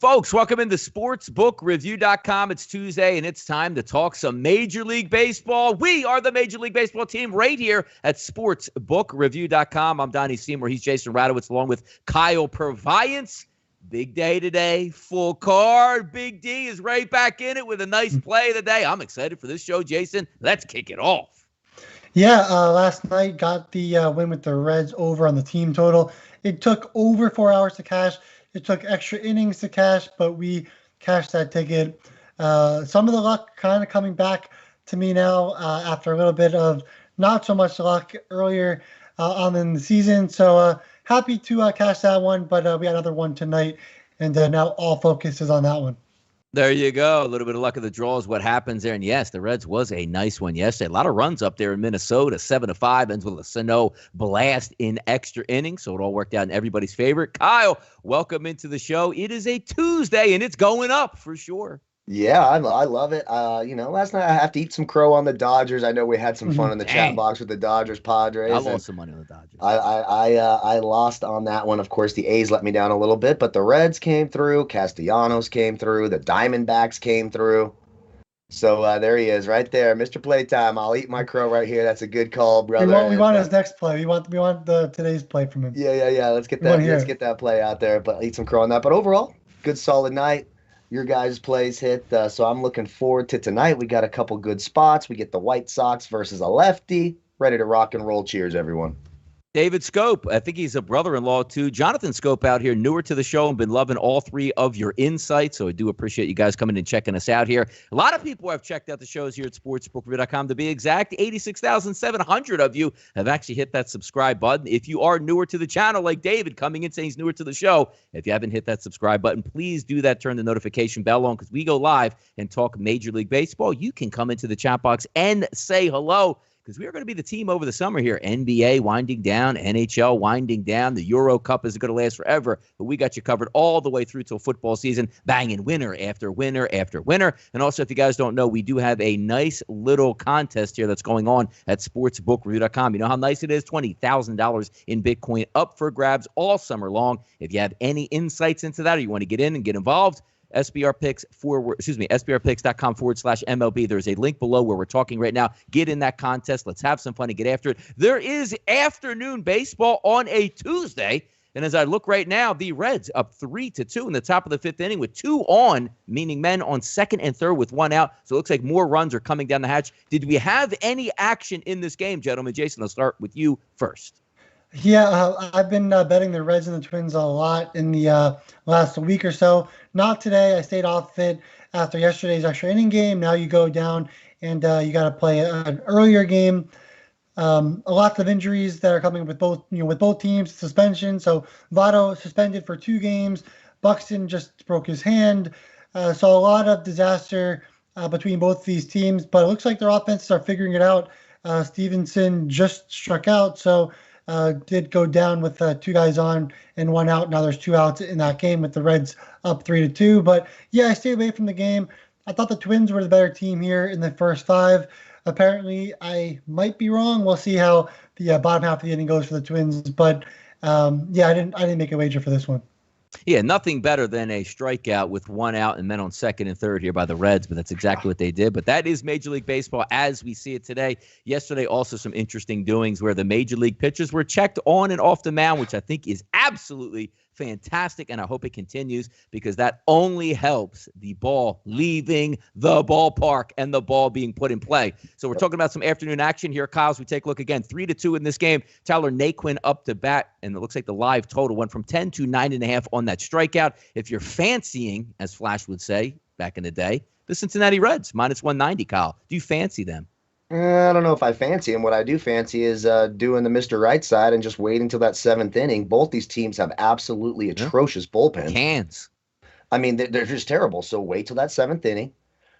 Folks, welcome into sportsbookreview.com. It's Tuesday, and it's time to talk some Major League Baseball. We are the Major League Baseball team right here at sportsbookreview.com. I'm Donnie Seymour. He's Jason Radowitz, along with Kyle Purviance. Big day today, full card. Big D is right back in it with a nice play of the day. I'm excited for this show, Jason. Let's kick it off. Yeah, last night got the win with the Reds over on the team total. It took over 4 hours to cash. It took extra innings to cash, but we cashed that ticket. Some of the luck kind of coming back to me now after a little bit of not so much luck earlier on in the season. So happy to cash that one, but we had another one tonight, and now all focus is on that one. There you go. A little bit of luck of the draw is what happens there. And yes, the Reds was a nice one yesterday. A lot of runs up there in Minnesota, 7-5, ends with a Sano blast in extra innings. So it all worked out in everybody's favorite. Kyle, welcome into the show. It is a Tuesday, and it's going up for sure. Yeah, I love it. Last night I have to eat some crow on the Dodgers. I know we had some fun in the chat box with the Dodgers Padres. I lost some money on the Dodgers. I lost on that one. Of course, the A's let me down a little bit, but the Reds came through. Castellanos came through. The Diamondbacks came through. So there he is, right there, Mr. Playtime. I'll eat my crow right here. That's a good call, brother. We want his next play. We want today's play from him. Yeah. Let's get that play out there. But eat some crow on that. But overall, good solid night. Your guys' plays hit, so I'm looking forward to tonight. We got a couple good spots. We get the White Sox versus a lefty. Ready to rock and roll. Cheers, everyone. David Scope, I think he's a brother-in-law too. Jonathan Scope out here, newer to the show, and been loving all three of your insights. So I do appreciate you guys coming and checking us out here. A lot of people have checked out the shows here at sportsbookreview.com. To be exact, 86,700 of you have actually hit that subscribe button. If you are newer to the channel, like David coming in saying he's newer to the show, if you haven't hit that subscribe button, please do that. Turn the notification bell on because we go live and talk Major League Baseball. You can come into the chat box and say hello, because we are going to be the team over the summer here. NBA winding down, NHL winding down. The Euro Cup isn't going to last forever, but we got you covered all the way through till football season, banging winner after winner after winner. And also, if you guys don't know, we do have a nice little contest here that's going on at sportsbookreview.com. You know how nice it is? $20,000 in Bitcoin up for grabs all summer long. If you have any insights into that or you want to get in and get involved, SBRpicks.com/MLB. There's a link below where we're talking right now. Get in that contest. Let's have some fun and get after it. There is afternoon baseball on a Tuesday. And as I look right now, the Reds up 3-2 in the top of the fifth inning with 2 on, meaning men on second and third with 1 out. So it looks like more runs are coming down the hatch. Did we have any action in this game, gentlemen? Jason, I'll start with you first. Yeah, I've been betting the Reds and the Twins a lot in the last week or so. Not today. I stayed off it after yesterday's extra inning game. Now you go down and you got to play an earlier game. Lots of injuries that are coming with both teams. Suspension. So Votto suspended for 2 games. Buxton just broke his hand. So a lot of disaster between both these teams. But it looks like their offenses are figuring it out. Stevenson just struck out. So did go down with 2 guys on and 1 out. Now there's 2 outs in that game with the Reds up 3-2. But yeah, I stayed away from the game. I thought the Twins were the better team here in the first 5. Apparently, I might be wrong. We'll see how the bottom half of the inning goes for the Twins. But yeah, I didn't make a wager for this one. Yeah, nothing better than a strikeout with 1 out and men on second and third here by the Reds, but that's exactly what they did. But that is Major League Baseball as we see it today. Yesterday, also some interesting doings where the Major League pitchers were checked on and off the mound, which I think is absolutely fantastic, and I hope it continues because that only helps the ball leaving the ballpark and the ball being put in play. So we're talking about some afternoon action here, Kyle, as we take a look again. 3-2 in this game. Tyler Naquin up to bat, and it looks like the live total went from 10 to 9.5 on that strikeout. If you're fancying, as Flash would say back in the day, the Cincinnati Reds, -190, Kyle. Do you fancy them? I don't know if I fancy him. What I do fancy is doing the Mr. RightSide and just waiting until that 7th inning. Both these teams have absolutely atrocious bullpens. Cans. I mean, they're just terrible. So wait till that 7th inning.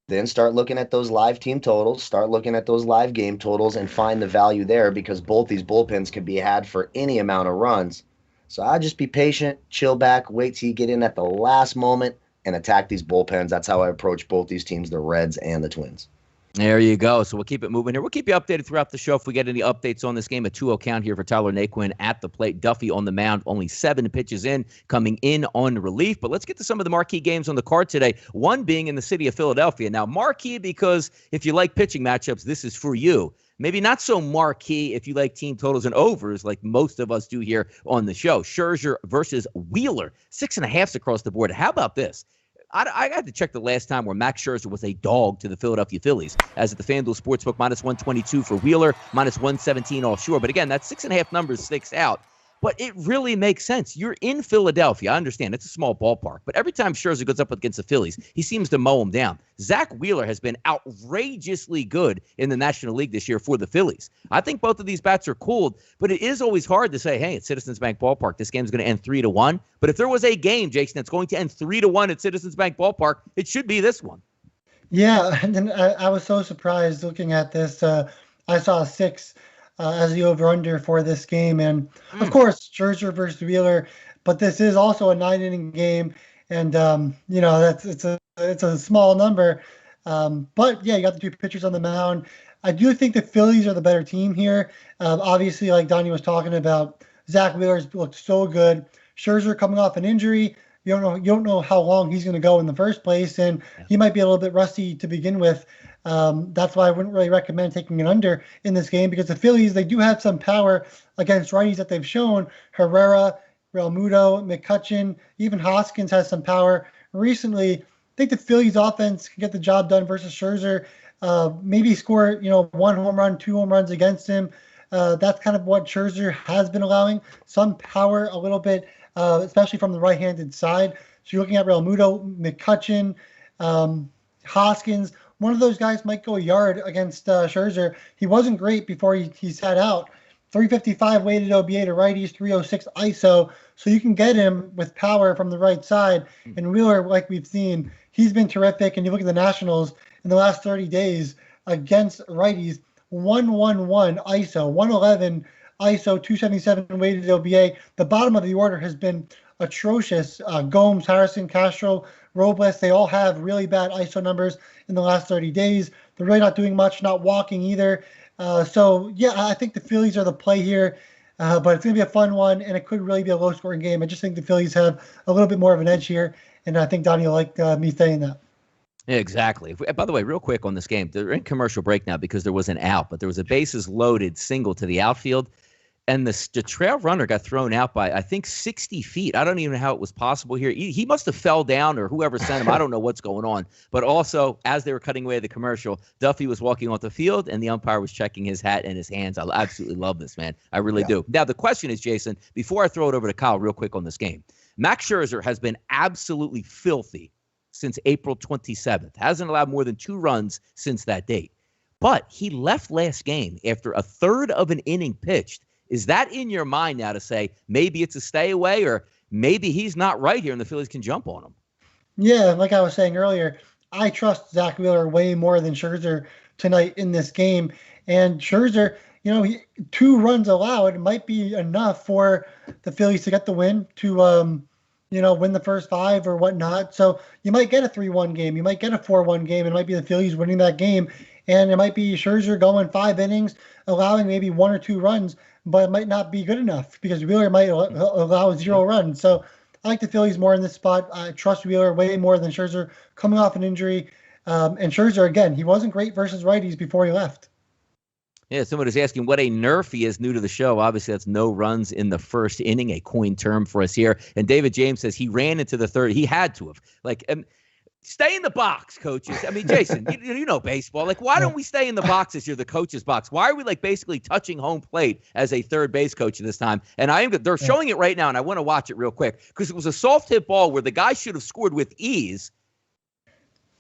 Then start looking at those live team totals, start looking at those live game totals, and find the value there because both these bullpens can be had for any amount of runs. So I'll just be patient, chill back, wait till you get in at the last moment, and attack these bullpens. That's how I approach both these teams, the Reds and the Twins. There you go. So we'll keep it moving here. We'll keep you updated throughout the show if we get any updates on this game. A 2-0 count here for Tyler Naquin at the plate. Duffy on the mound, only 7 pitches in, coming in on relief. But let's get to some of the marquee games on the card today, one being in the city of Philadelphia. Now, marquee because if you like pitching matchups, this is for you. Maybe not so marquee if you like team totals and overs like most of us do here on the show. Scherzer versus Wheeler, 6.5s across the board. How about this? I had to check the last time where Max Scherzer was a dog to the Philadelphia Phillies, as at the FanDuel Sportsbook, -122 for Wheeler, -117 offshore. But again, that 6.5 numbers sticks out. But it really makes sense. You're in Philadelphia. I understand it's a small ballpark, but every time Scherzer goes up against the Phillies, he seems to mow them down. Zach Wheeler has been outrageously good in the National League this year for the Phillies. I think both of these bats are cooled, but it is always hard to say, hey, at Citizens Bank Ballpark, this game's going to end 3-1. But if there was a game, Jason, that's going to end 3-1 at Citizens Bank Ballpark, it should be this one. Yeah, and I was so surprised looking at this. I saw 6 as the over-under for this game. And, of course, Scherzer versus Wheeler. But this is also a 9-inning game. And, it's a small number. But, yeah, you got the 2 pitchers on the mound. I do think the Phillies are the better team here. Obviously, like Donnie was talking about, Zach Wheeler's looked so good. Scherzer coming off an injury. You don't know how long he's going to go in the first place. And he might be a little bit rusty to begin with. That's why I wouldn't really recommend taking an under in this game, because the Phillies, they do have some power against righties that they've shown. Herrera, Realmuto, McCutchen, even Hoskins has some power. Recently, I think the Phillies offense can get the job done versus Scherzer. Maybe score, 1 home run, 2 home runs against him. That's kind of what Scherzer has been allowing. Some power a little bit, especially from the right-handed side. So you're looking at Realmuto, McCutchen, Hoskins. One of those guys might go a yard against Scherzer. He wasn't great before he sat out. 355 weighted OBA to righties, 306 ISO. So you can get him with power from the right side. And Wheeler, like we've seen, he's been terrific. And you look at the Nationals in the last 30 days against righties, 111 ISO, 111 ISO, 277 weighted OBA. The bottom of the order has been atrocious. Gomes, Harrison, Castro, Robles, they all have really bad ISO numbers in the last 30 days. They're really not doing much, not walking either. I think the Phillies are the play here, but it's going to be a fun one, and it could really be a low-scoring game. I just think the Phillies have a little bit more of an edge here, and I think Donnie will like me saying that. Exactly. By the way, real quick on this game, they're in commercial break now because there was an out, but there was a bases-loaded single to the outfield. And the trail runner got thrown out by, I think, 60 feet. I don't even know how it was possible here. He must have fell down, or whoever sent him. I don't know what's going on. But also, as they were cutting away the commercial, Duffy was walking off the field, and the umpire was checking his hat and his hands. I absolutely love this, man. I really do. Now, the question is, Jason, before I throw it over to Kyle real quick on this game, Max Scherzer has been absolutely filthy since April 27th. Hasn't allowed more than 2 runs since that date. But he left last game after a third of an inning pitched. Is that in your mind now to say maybe it's a stay away, or maybe he's not right here and the Phillies can jump on him? Yeah, like I was saying earlier, I trust Zach Wheeler way more than Scherzer tonight in this game. And Scherzer, 2 runs allowed might be enough for the Phillies to get the win, to win the first 5 or whatnot. So you might get a 3-1 game. You might get a 4-1 game. It might be the Phillies winning that game. And it might be Scherzer going 5 innings, allowing maybe 1 or 2 runs, but it might not be good enough because Wheeler might allow 0 runs. So I like the Phillies more in this spot. I trust Wheeler way more than Scherzer coming off an injury. And Scherzer, again, he wasn't great versus righties before he left. Yeah, someone is asking what a nerf he is, new to the show. Obviously, that's no runs in the first inning, a coin term for us here. And David James says he ran into the third. He had to have. Stay in the box, coaches. I mean, Jason, you know baseball. Why don't we stay in the box as you're the coach's box? Why are we basically touching home plate as a third base coach this time? And they're showing it right now, and I want to watch it real quick because it was a soft hit ball where the guy should have scored with ease.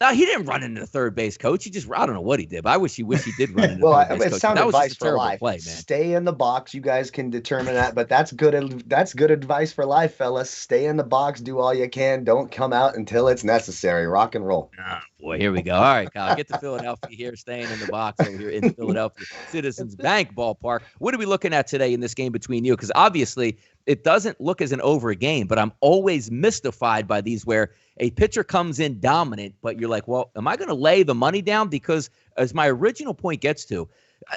Now, he didn't run into the third base coach. I don't know what he did, but I wish he did run into the third base coach. That was just a terrible life. Play, man. Stay in the box. You guys can determine that, but that's good advice for life, fellas. Stay in the box. Do all you can. Don't come out until it's necessary. Rock and roll. Oh, boy, here we go. All right, Kyle, get to Philadelphia here, staying in the box over here in Philadelphia Citizens Bank Ballpark. What are we looking at today in this game between you? Because obviously it doesn't look as an over game, but I'm always mystified by these where a pitcher comes in dominant, but you're like, well, am I going to lay the money down? Because as my original point gets to,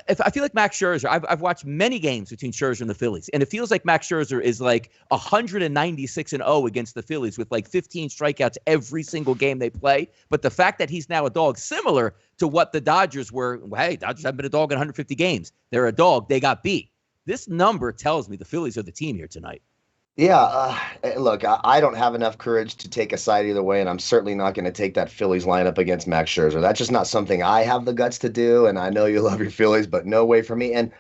if I feel like Max Scherzer, I've watched many games between Scherzer and the Phillies, and it feels like Max Scherzer is like 196-0 against the Phillies with like 15 strikeouts every single game they play. But the fact that he's now a dog, similar to what the Dodgers were, hey, Dodgers haven't been a dog in 150 games. They're a dog. They got beat. This number tells me the Phillies are the team here tonight. Yeah, look, I don't have enough courage to take a side either way, and I'm certainly not going to take that Phillies lineup against Max Scherzer. That's just not something I have the guts to do, and I know you love your Phillies, but no way for me. And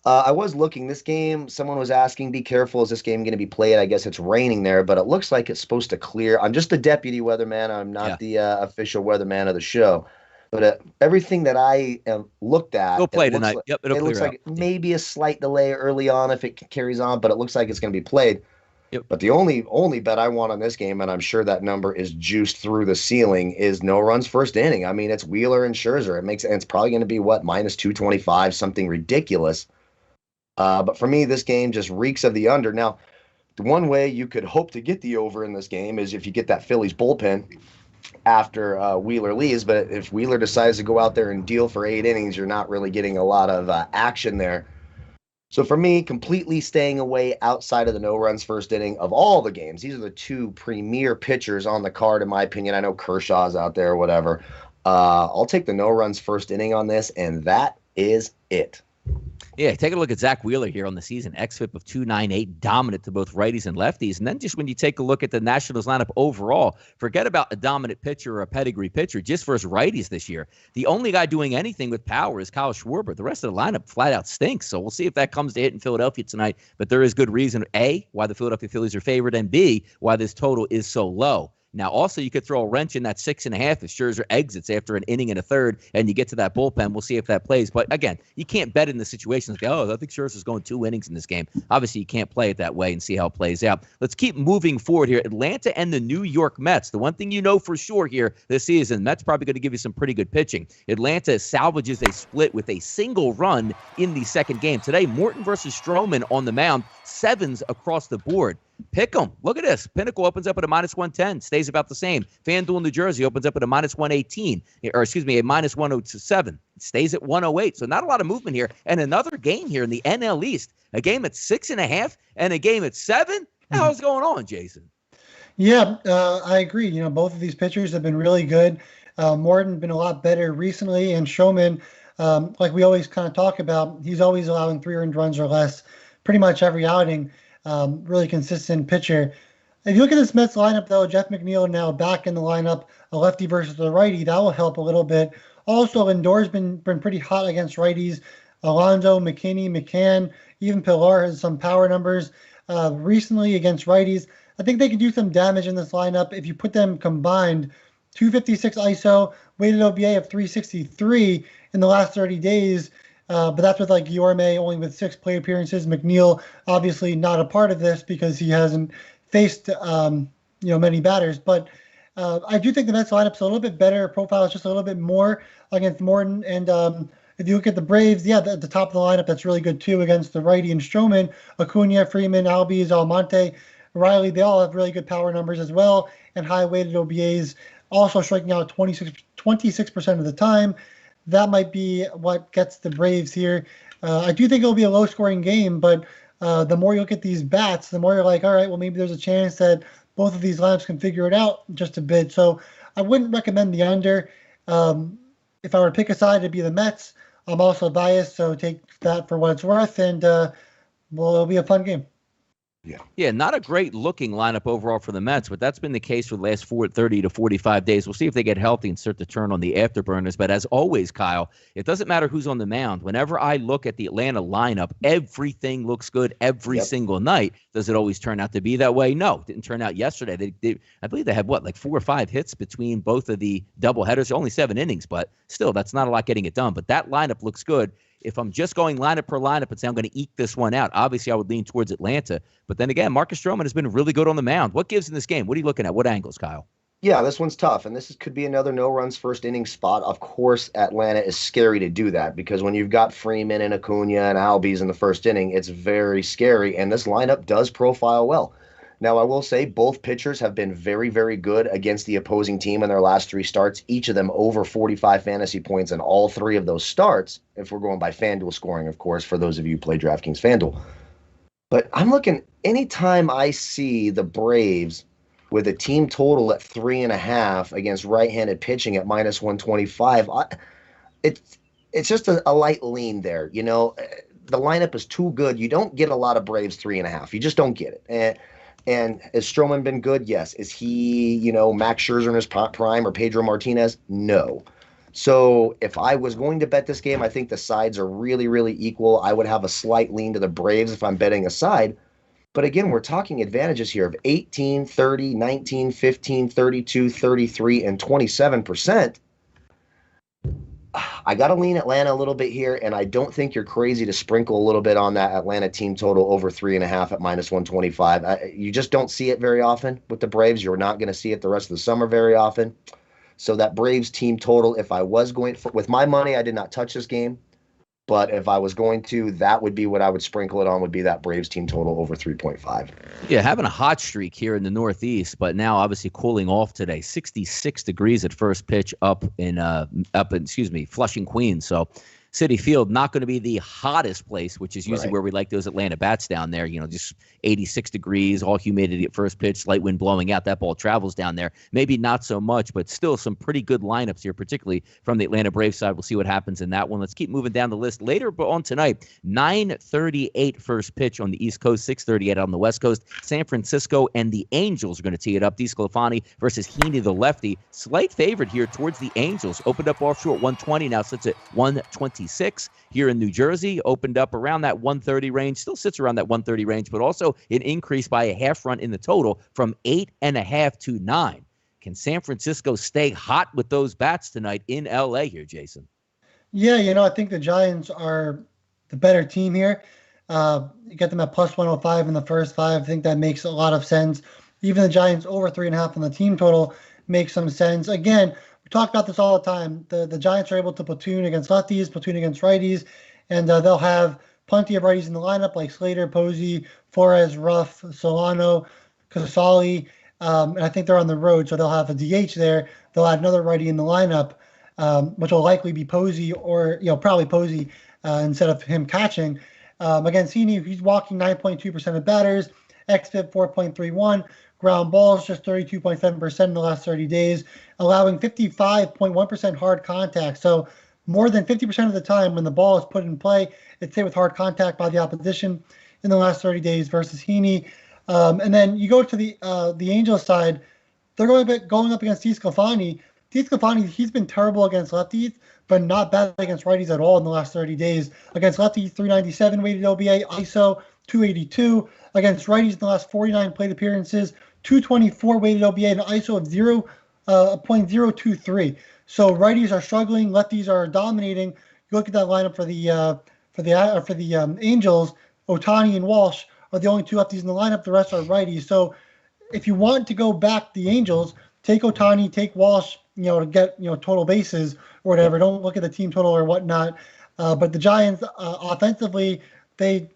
I was looking, this game, someone was asking, be careful, is this game going to be played? I guess it's raining there, but it looks like it's supposed to clear. I'm just the deputy weatherman. I'm not the official weatherman of the show. But everything that I looked at, it'll play tonight. It looks like maybe a slight delay early on if it carries on, but it looks like it's going to be played. Yep. But the only bet I want on this game, and I'm sure that number is juiced through the ceiling, is no runs first inning. I mean, it's Wheeler and Scherzer. It's probably going to be minus 225, something ridiculous. But for me, this game just reeks of the under. Now, the one way you could hope to get the over in this game is if you get that Phillies bullpen after Wheeler leaves. But if Wheeler decides to go out there and deal for 8 innings, you're not really getting a lot of action there. So for me, completely staying away outside of the no runs first inning of all the games. These are the two premier pitchers on the card, in my opinion. I know Kershaw's out there or whatever. I'll take the no runs first inning on this, and that is it. Yeah, take a look at Zach Wheeler here on the season. xFIP of 298, dominant to both righties and lefties. And then just when you take a look at the Nationals lineup overall, forget about a dominant pitcher or a pedigree pitcher, just versus righties this year. The only guy doing anything with power is Kyle Schwarber. The rest of the lineup flat out stinks. So we'll see if that comes to hit in Philadelphia tonight. But there is good reason, A, why the Philadelphia Phillies are favored, and B, why this total is so low. Now, also, you could throw a wrench in that 6.5 if Scherzer exits after an inning and a third, and you get to that bullpen. We'll see if that plays. But again, you can't bet in the situation. Like, I think Scherzer's going 2 innings in this game. Obviously, you can't play it that way and see how it plays out. Let's keep moving forward here. Atlanta and the New York Mets. The one thing you know for sure here this season, Mets probably going to give you some pretty good pitching. Atlanta salvages a split with a single run in the second game. Today, Morton versus Stroman on the mound. 7s across the board. Pick 'em. Look at this. Pinnacle opens up at a minus 110, stays about the same. FanDuel New Jersey opens up at a minus 118, a minus 107, stays at 108. So not a lot of movement here. And another game here in the NL East, a game at 6.5 and a game at 7. The hell's going on, Jason? Yeah, I agree. Both of these pitchers have been really good. Morton been a lot better recently, and Stroman, like we always kind of talk about, he's always allowing 3 earned runs or less pretty much every outing. Really consistent pitcher. If you look at this Mets lineup, though, Jeff McNeil now back in the lineup, a lefty versus the righty, that will help a little bit. Also, Lindor's been pretty hot against righties. Alonso, McKinney, McCann, even Pilar has some power numbers recently against righties. I think they could do some damage in this lineup if you put them combined. 256 ISO, weighted OBA of 363 in the last 30 days. But that's with Guillorme only with 6 plate appearances. McNeil obviously not a part of this because he hasn't faced many batters. But I do think the Mets lineup's a little bit better. Profile is just a little bit more against Morton. And if you look at the Braves, at the top of the lineup, that's really good too against the righty and Stroman. Acuna, Freeman, Albies, Almonte, Riley, they all have really good power numbers as well, and high weighted OBAs, also striking out 26% of the time. That might be what gets the Braves here. I do think it'll be a low-scoring game, but the more you look at these bats, the more you're like, all right, well, maybe there's a chance that both of these lineups can figure it out just a bit. So I wouldn't recommend the under. If I were to pick a side, it'd be the Mets. I'm also biased, so take that for what it's worth, and it'll be a fun game. Yeah, not a great looking lineup overall for the Mets, but that's been the case for the last 30 to 45 days. We'll see if they get healthy and start to turn on the afterburners. But as always, Kyle, it doesn't matter who's on the mound. Whenever I look at the Atlanta lineup, everything looks good every single night. Does it always turn out to be that way? No, it didn't turn out yesterday. I believe they had 4 or 5 hits between both of the doubleheaders. Only 7 innings, but still, that's not a lot getting it done. But that lineup looks good. If I'm just going lineup per lineup and say I'm going to eke this one out, obviously I would lean towards Atlanta. But then again, Marcus Stroman has been really good on the mound. What gives in this game? What are you looking at? What angles, Kyle? Yeah, this one's tough, and could be another no runs first inning spot. Of course, Atlanta is scary to do that because when you've got Freeman and Acuna and Albies in the first inning, it's very scary, and this lineup does profile well. Now, I will say both pitchers have been very, very good against the opposing team in their last three starts, each of them over 45 fantasy points in all three of those starts, if we're going by FanDuel scoring, of course, for those of you who play DraftKings FanDuel. But I'm looking, anytime I see the Braves with a team total at 3.5 against right-handed pitching at minus 125, it's just a light lean there. You know, the lineup is too good. You don't get a lot of Braves 3.5. You just don't get it. And has Stroman been good? Yes. Is he, Max Scherzer in his prime or Pedro Martinez? No. So if I was going to bet this game, I think the sides are really, really equal. I would have a slight lean to the Braves if I'm betting a side. But again, we're talking advantages here of 18, 30, 19, 15, 32, 33, and 27%. I got to lean Atlanta a little bit here, and I don't think you're crazy to sprinkle a little bit on that Atlanta team total over 3.5 at minus 125. You just don't see it very often with the Braves. You're not going to see it the rest of the summer very often. So that Braves team total, if I was going with my money, I did not touch this game. But if I was going to, that would be what I would sprinkle it on, would be that Braves team total over 3.5. Yeah, having a hot streak here in the Northeast, but now obviously cooling off today. 66 degrees at first pitch up in Flushing, Queens. So Citi Field not going to be the hottest place, which is usually where we like those Atlanta bats down there. Just 86 degrees, all humidity at first pitch, slight wind blowing out. That ball travels down there. Maybe not so much, but still some pretty good lineups here, particularly from the Atlanta Braves side. We'll see what happens in that one. Let's keep moving down the list. Later on tonight, 9:38 first pitch on the East Coast, 6:38 on the West Coast. San Francisco and the Angels are going to tee it up. DeSclafani versus Heaney, the lefty. Slight favorite here towards the Angels. Opened up offshore at 120, now sits at 126 here in New Jersey. Opened up around that 130 range, still sits around that 130 range, but also an increase by a half run in the total from 8.5 to 9. Can San Francisco stay hot with those bats tonight in LA here, Jason? Yeah, I think the Giants are the better team here. You get them at plus 105 in the first five. I think that makes a lot of sense. Even the Giants over 3.5 on the team total makes some sense. Again, we talk about this all the time. The Giants are able to platoon against lefties, platoon against righties, and they'll have plenty of righties in the lineup like Slater, Posey, Flores, Ruff, Solano, Casali, and I think they're on the road, so they'll have a DH there. They'll add another righty in the lineup, which will likely be Posey or probably Posey instead of him catching. Against Heaney, he's walking 9.2% of batters, xFIP 4.31. Ground balls just 32.7% in the last 30 days, allowing 55.1% hard contact. So more than 50% of the time when the ball is put in play, it's hit with hard contact by the opposition in the last 30 days versus Heaney. And then you go to the Angels side, they're going up against DeSclafani. DeSclafani, he's been terrible against lefties, but not bad against righties at all in the last 30 days. Against lefties, 397 weighted OBA, ISO 282. Against righties in the last 49 plate appearances, 224 weighted OBA and an ISO of 0.023. So righties are struggling, lefties are dominating. You look at that lineup for the Angels, Ohtani and Walsh are the only two lefties in the lineup. The rest are righties. So if you want to go back the Angels, take Ohtani, take Walsh, to get total bases or whatever. Don't look at the team total or whatnot. But the Giants offensively, they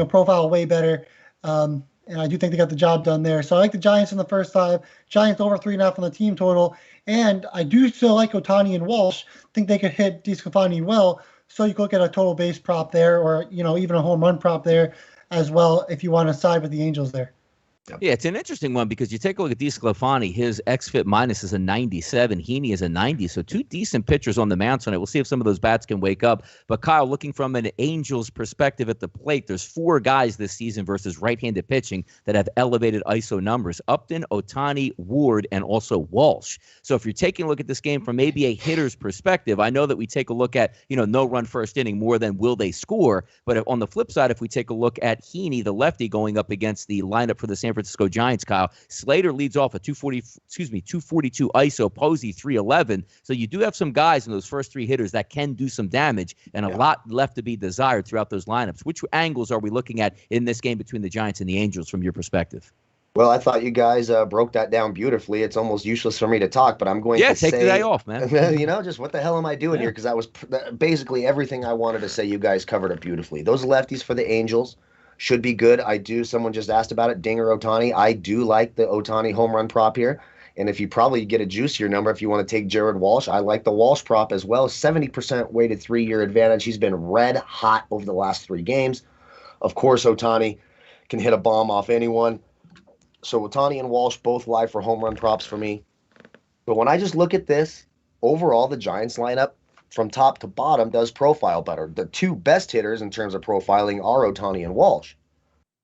profile way better. And I do think they got the job done there. So I like the Giants in the first five. Giants over 3.5 on the team total. And I do still like Ohtani and Walsh. Think they could hit DeSclafani well. So you could look at a total base prop there or, even a home run prop there as well if you want to side with the Angels there. Yeah, it's an interesting one because you take a look at DeSclafani, his xFIP minus is a 97, Heaney is a 90, so two decent pitchers on the mound tonight. We'll see if some of those bats can wake up. But Kyle, looking from an Angels perspective at the plate, there's 4 guys this season versus right-handed pitching that have elevated ISO numbers: Upton, Ohtani, Ward, and also Walsh. So if you're taking a look at this game from maybe a hitter's perspective, I know that we take a look at, no run first inning more than will they score. But on the flip side, if we take a look at Heaney, the lefty, going up against the lineup for the San Francisco Giants, Kyle, Slater leads off at 242 ISO, Posey 311. So you do have some guys in those first 3 hitters that can do some damage, and a lot left to be desired throughout those lineups. Which angles are we looking at in this game between the Giants and the Angels from your perspective? Well, I thought you guys broke that down beautifully. It's almost useless for me to talk, but I'm going to take the day off, man. just what the hell am I doing here? Because that was basically everything I wanted to say. You guys covered it beautifully. Those lefties for the Angels should be good. Someone just asked about it, Dinger Ohtani. I do like the Ohtani home run prop here. And if you probably get a juicier number, if you want to take Jared Walsh, I like the Walsh prop as well. 70% weighted 3-year advantage. He's been red hot over the last 3 games. Of course, Ohtani can hit a bomb off anyone. So Ohtani and Walsh both live for home run props for me. But when I just look at this, overall, the Giants lineup from top to bottom does profile better. The 2 best hitters in terms of profiling are Ohtani and Walsh.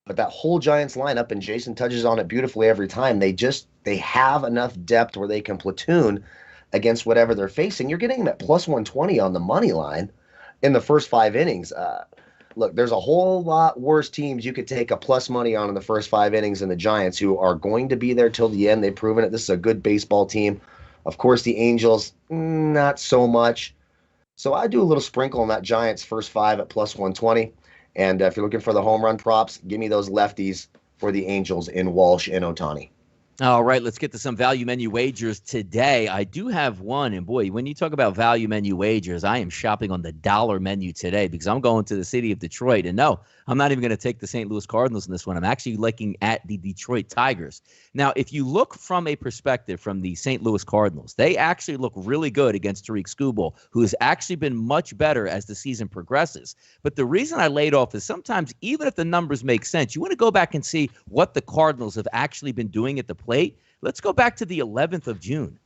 But that whole Giants lineup, and Jason touches on it beautifully every time, they have enough depth where they can platoon against whatever they're facing. You're getting them at plus 120 on the money line in the first 5 innings. Look, there's a whole lot worse teams you could take a plus money on in the first 5 innings than the Giants, who are going to be there till the end. They've proven it. This is a good baseball team. Of course, the Angels, not so much. So I do a little sprinkle on that Giants first 5 at plus 120. And if you're looking for the home run props, give me those lefties for the Angels in Walsh and Ohtani. All right, let's get to some value menu wagers today. I do have one, and boy, when you talk about value menu wagers, I am shopping on the dollar menu today because I'm going to the city of Detroit. And no, I'm not even going to take the St. Louis Cardinals in this one. I'm actually looking at the Detroit Tigers. Now, if you look from a perspective from the St. Louis Cardinals, they actually look really good against Tariq Skubal, who has actually been much better as the season progresses. But the reason I laid off is sometimes, even if the numbers make sense, you want to go back and see what the Cardinals have actually been doing at the plate. Let's go back to the 11th of June.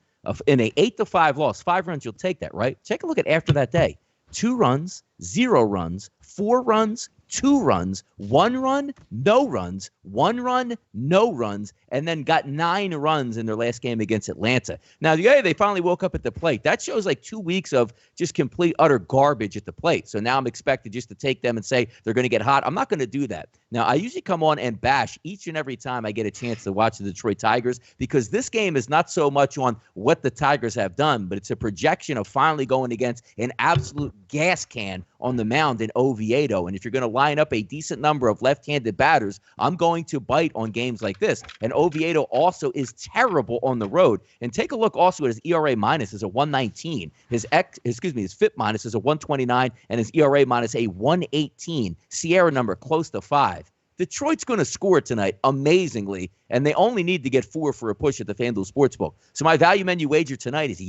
In a 8-5 loss, 5 runs, you'll take that, right? Take a look at after that day. 2 runs, 0 runs, 4 runs, 2 runs, 1 run, no runs, 1 run, no runs, and then got 9 runs in their last game against Atlanta. Now, they finally woke up at the plate. That shows like 2 weeks of just complete, utter garbage at the plate. So now I'm expected just to take them and say they're going to get hot. I'm not going to do that. Now, I usually come on and bash each and every time I get a chance to watch the Detroit Tigers because this game is not so much on what the Tigers have done, but it's a projection of finally going against an absolute gas can on the mound in Oviedo. And if you're going to line up a decent number of left-handed batters, I'm going to bite on games like this. And Oviedo also is terrible on the road. And take a look also at his ERA minus is a 119. His FIP minus is a 129, and his ERA minus a 118. Sierra number close to 5. Detroit's going to score tonight amazingly, and they only need to get 4 for a push at the FanDuel Sportsbook. So my value menu wager tonight is,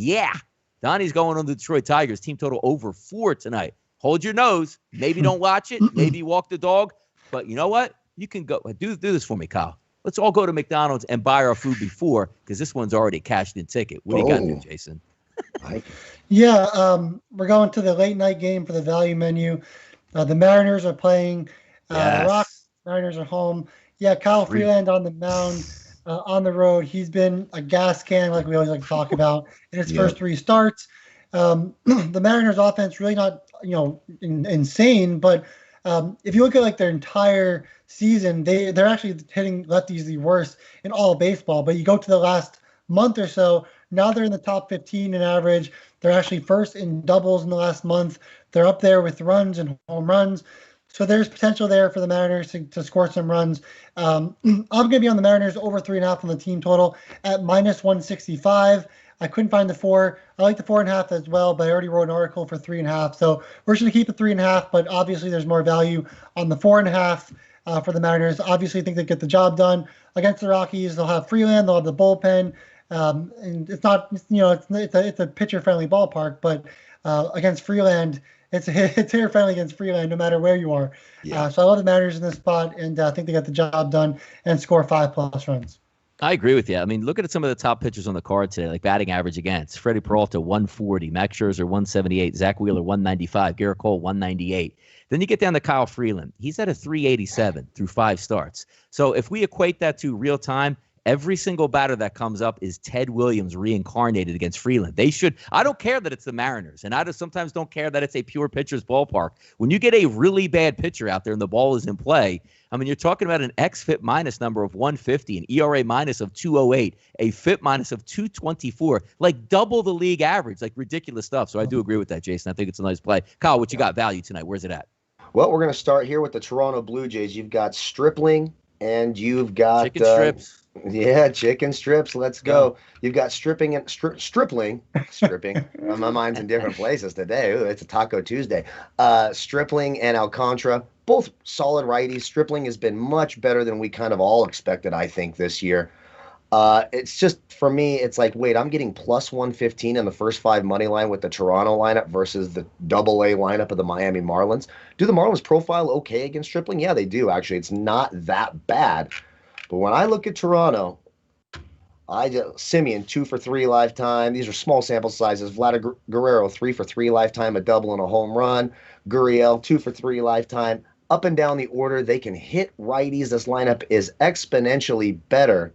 Donnie's going on the Detroit Tigers. Team total over 4 tonight. Hold your nose. Maybe don't watch it. Maybe walk the dog. But you know what? You can go. Do this for me, Kyle. Let's all go to McDonald's and buy our food before, because this one's already a cashed-in ticket. What do you got to do, Jason? We're going to the late-night game for the value menu. The Mariners are playing. The Rocks. Mariners are home. Kyle Freeland on the mound, on the road. He's been a gas can, like we always like to talk about, in his first 3 starts. The Mariners offense really not, insane, but if you look at like their entire season, they're actually hitting lefties the worst in all of baseball. But you go to the last month or so, now they're in the top 15 in average. They're actually first in doubles in the last month. They're up there with runs and home runs. So there's potential there for the Mariners to score some runs. I'm going to be on the Mariners over 3.5 on the team total at minus 165. I couldn't find the 4. I like the 4.5 as well, but I already wrote an article for 3.5. So we're just going to keep it 3.5, but obviously there's more value on the 4.5 for the Mariners. Obviously, I think they get the job done against the Rockies. They'll have Freeland. They'll have the bullpen. And it's not, it's a pitcher-friendly ballpark, but against Freeland, it's hitter-friendly against Freeland no matter where you are. So I love the Mariners in this spot, and I think they got the job done and score 5+ runs. I agree with you. I mean, look at some of the top pitchers on the card today, like batting average against. Freddie Peralta, 140. Max Scherzer, 178. Zach Wheeler, 195. Garrett Cole, 198. Then you get down to Kyle Freeland. He's at a 387 through 5 starts. So if we equate that to real time, every single batter that comes up is Ted Williams reincarnated against Freeland. I don't care that it's the Mariners, and I just sometimes don't care that it's a pure pitcher's ballpark. When you get a really bad pitcher out there and the ball is in play, I mean, you're talking about an xFIP minus number of 150, an ERA minus of 208, a FIP minus of 224, like double the league average, like ridiculous stuff. So I do agree with that, Jason. I think it's a nice play. Kyle, what you got value tonight? Where's it at? Well, we're going to start here with the Toronto Blue Jays. You've got Stripling And you've got chicken strips. Yeah, chicken strips. Let's go. You've got stripping and stripping. My mind's in different places today. Ooh, it's a Taco Tuesday. Stripling and Alcantara, both solid righties. Stripling has been much better than we kind of all expected, I think, this year. It's just, for me, it's like, wait, I'm getting plus 115 in the first 5 money line with the Toronto lineup versus the AA lineup of the Miami Marlins. Do the Marlins profile okay against Stripling? Yeah, they do, actually. It's not that bad. But when I look at Toronto, Simeon, 2 for 3 lifetime. These are small sample sizes. Vlad Guerrero, 3 for 3 lifetime, a double and a home run. Gurriel, 2 for 3 lifetime. Up and down the order, they can hit righties. This lineup is exponentially better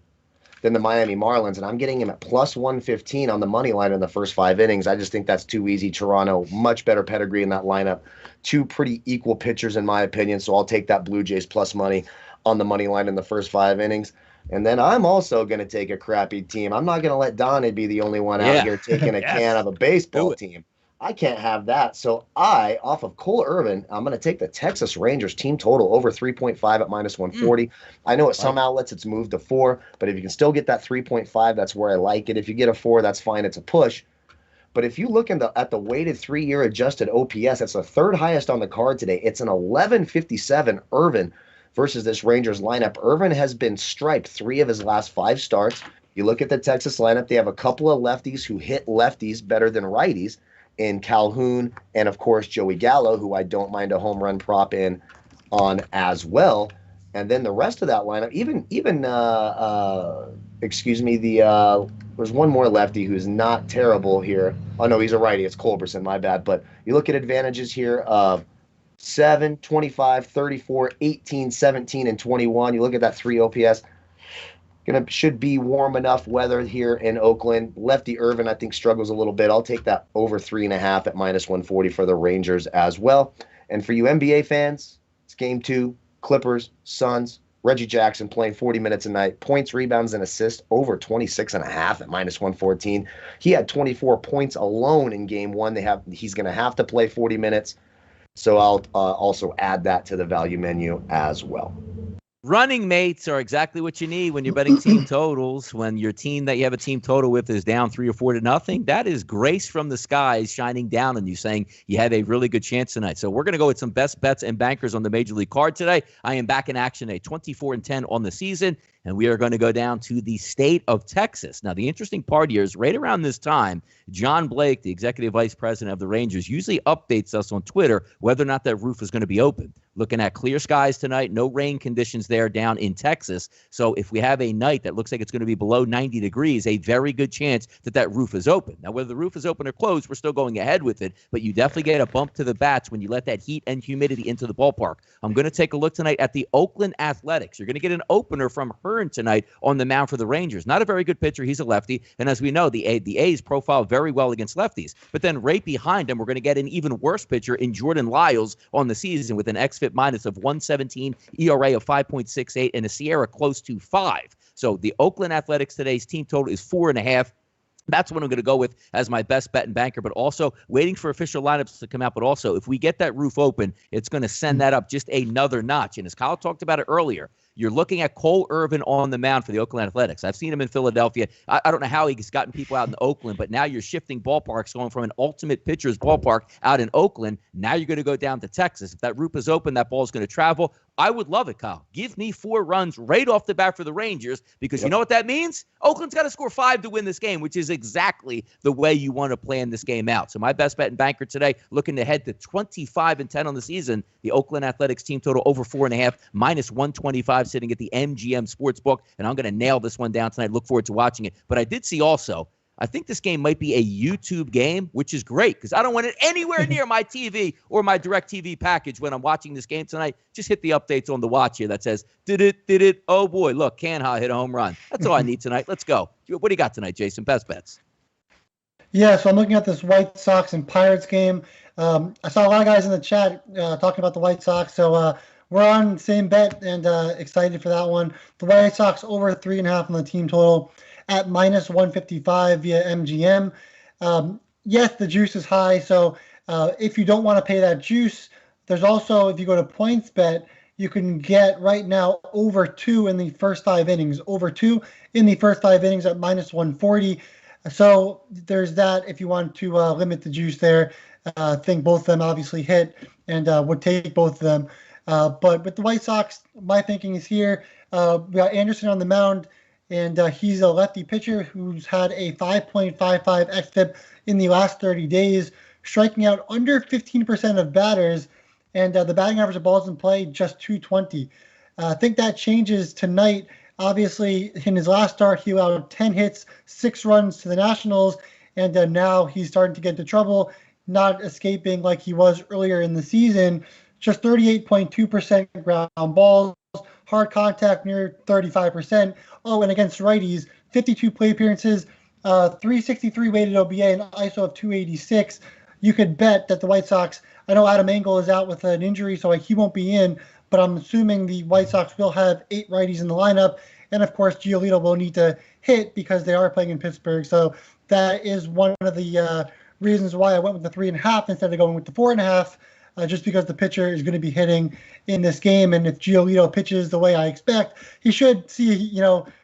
than the Miami Marlins, and I'm getting him at plus 115 on the money line in the first 5 innings. I just think that's too easy. Toronto, much better pedigree in that lineup. 2 pretty equal pitchers, in my opinion, so I'll take that Blue Jays plus money on the money line in the first 5 innings. And then I'm also going to take a crappy team. I'm not going to let Donnie be the only one out here taking a can of a baseball team. I can't have that. So off of Cole Irvin, I'm going to take the Texas Rangers team total over 3.5 at minus 140. I know at some outlets it's moved to 4, but if you can still get that 3.5, that's where I like it. If you get a 4, that's fine. It's a push. But if you look at the weighted 3-year adjusted OPS, that's the 3rd highest on the card today. It's an 1157 Irvin versus this Rangers lineup. Irvin has been striped 3 of his last 5 starts. You look at the Texas lineup, they have a couple of lefties who hit lefties better than righties in Calhoun and, of course, Joey Gallo, who I don't mind a home run prop on as well. And then the rest of that lineup, there's one more lefty who's not terrible here. Oh, no, he's a righty. It's Culberson, my bad. But you look at advantages here of 7, 25, 34, 18, 17, and 21. You look at that 3 OPS. Should be warm enough weather here in Oakland. Lefty Irvin, I think, struggles a little bit. I'll take that over 3.5 at minus 140 for the Rangers as well. And for you NBA fans, it's game 2. Clippers, Suns, Reggie Jackson playing 40 minutes a night. Points, rebounds, and assists over 26.5 at minus 114. He had 24 points alone in game 1. He's going to have to play 40 minutes. So I'll also add that to the value menu as well. Running mates are exactly what you need when you're betting team totals. When your team that you have a team total with is down 3 or 4 to nothing, that is grace from the skies shining down on you, saying you had a really good chance tonight. So we're going to go with some best bets and bankers on the Major League card today. I am back in action at 24-10 on the season, and we are going to go down to the state of Texas. Now, the interesting part here is right around this time, John Blake, the executive vice president of the Rangers, usually updates us on Twitter whether or not that roof is going to be open. Looking at clear skies tonight, no rain conditions there down in Texas. So if we have a night that looks like it's going to be below 90 degrees, a very good chance that roof is open. Now, whether the roof is open or closed, we're still going ahead with it, but you definitely get a bump to the bats when you let that heat and humidity into the ballpark. I'm going to take a look tonight at the Oakland Athletics. You're going to get an opener from Hearn tonight on the mound for the Rangers. Not a very good pitcher. He's a lefty. And as we know, the A's profile very well against lefties. But then right behind him, we're going to get an even worse pitcher in Jordan Lyles on the season with an xFIP minus of 117, ERA of 5.68, and a Sierra close to 5. So the Oakland Athletics today's team total is 4.5. That's what I'm going to go with as my best bet and banker, but also waiting for official lineups to come out. But also, if we get that roof open, it's going to send that up just another notch. And as Kyle talked about it earlier, you're looking at Cole Irvin on the mound for the Oakland Athletics. I've seen him in Philadelphia. I don't know how he's gotten people out in Oakland, but now you're shifting ballparks, going from an ultimate pitcher's ballpark out in Oakland. Now you're going to go down to Texas. If that roof is open, that ball's going to travel. I would love it, Kyle. Give me 4 runs right off the bat for the Rangers, because you know what that means? Oakland's got to score 5 to win this game, which is exactly the way you want to plan this game out. So my best bet and banker today, looking to head to 25-10 on the season, the Oakland Athletics team total over 4.5, minus 125, sitting at the MGM Sportsbook. And I'm going to nail this one down tonight. Look forward to watching it. But I did see also, I think this game might be a YouTube game, which is great because I don't want it anywhere near my TV or my DirecTV package when I'm watching this game tonight. Just hit the updates on the watch here that says, did it, oh boy, look, Canha hit a home run. That's all I need tonight. Let's go. What do you got tonight, Jason? Best bets. Yeah, so I'm looking at this White Sox and Pirates game. I saw a lot of guys in the chat talking about the White Sox, so we're on the same bet and excited for that one. The White Sox over 3.5 on the team total at minus 155 via MGM. Yes, the juice is high, so if you don't want to pay that juice, there's also, if you go to PointsBet, you can get right now over 2 in the first 5 innings, over 2 in the first 5 innings at minus 140. So there's that if you want to limit the juice there. I think both of them obviously hit and would take both of them. But with the White Sox, my thinking is here. We got Anderson on the mound, and he's a lefty pitcher who's had a 5.55 xFIP in the last 30 days, striking out under 15% of batters, and the batting average of balls in play just 220. I think that changes tonight. Obviously, in his last start, he allowed 10 hits, 6 runs to the Nationals, and now he's starting to get into trouble, not escaping like he was earlier in the season. Just 38.2% ground balls, hard contact near 35%. Oh, and against righties, 52 plate appearances, 363 weighted OBA, and ISO of 286. You could bet that the White Sox, I know Adam Engel is out with an injury, so he won't be in, but I'm assuming the White Sox will have 8 righties in the lineup. And of course, Giolito will need to hit because they are playing in Pittsburgh. So that is one of the reasons why I went with the 3.5 instead of going with the 4.5. Just because the pitcher is going to be hitting in this game. And if Giolito pitches the way I expect, he should see,